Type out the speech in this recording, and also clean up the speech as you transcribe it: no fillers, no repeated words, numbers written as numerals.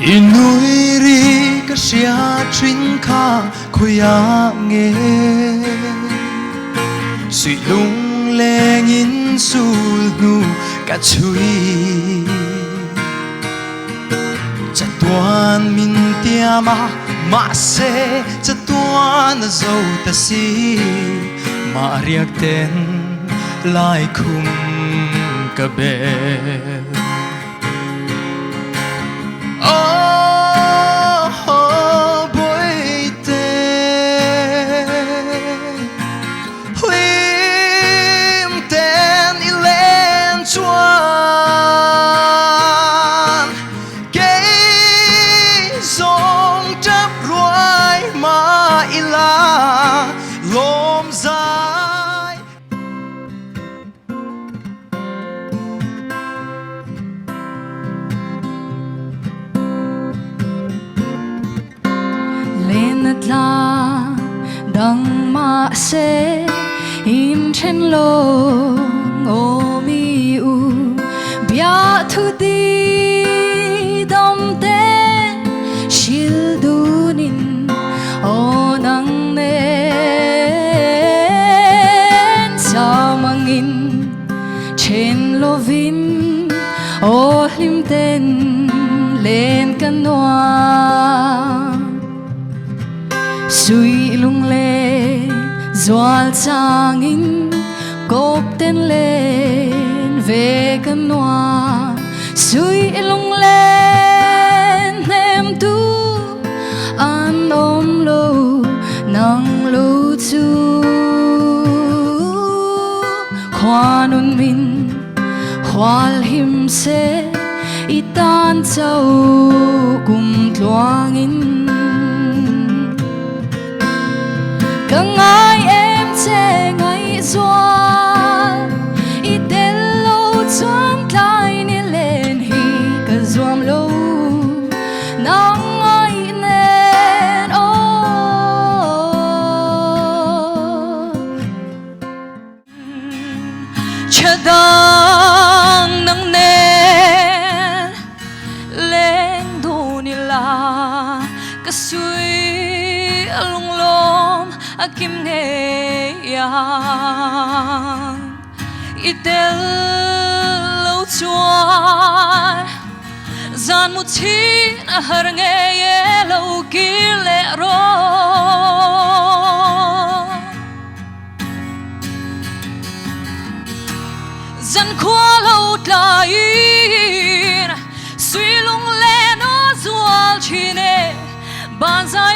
Inui ri ka sia trin kha khoya nge Sui lung leng in sul nu ka chui Cha tuan min tiama ma se cha tuan zo ta si ma riak ten lai khum ka be la dang ma se in chen lo o mi u bia thu di dom te shil dunin o nang nen sa mangin chen lo vin o lim ten len kan noa Sui lung le zoal changin kop ten len ve kan noa Sui lung len nem tu an om lo nang lo chu Khoanun min khwal him se itan chau kum tluangin Kangai em che ngai zoal I del lo chuan tlai ni len hi ka zuam lo nang ai nen o Chadang nang nen leng do ni la ka sui lung lom akim nge yang itel lo chuan zan mu chin a har nge ye lo kir le ro zan khwa lo tlain sui lung le no zual chine banzai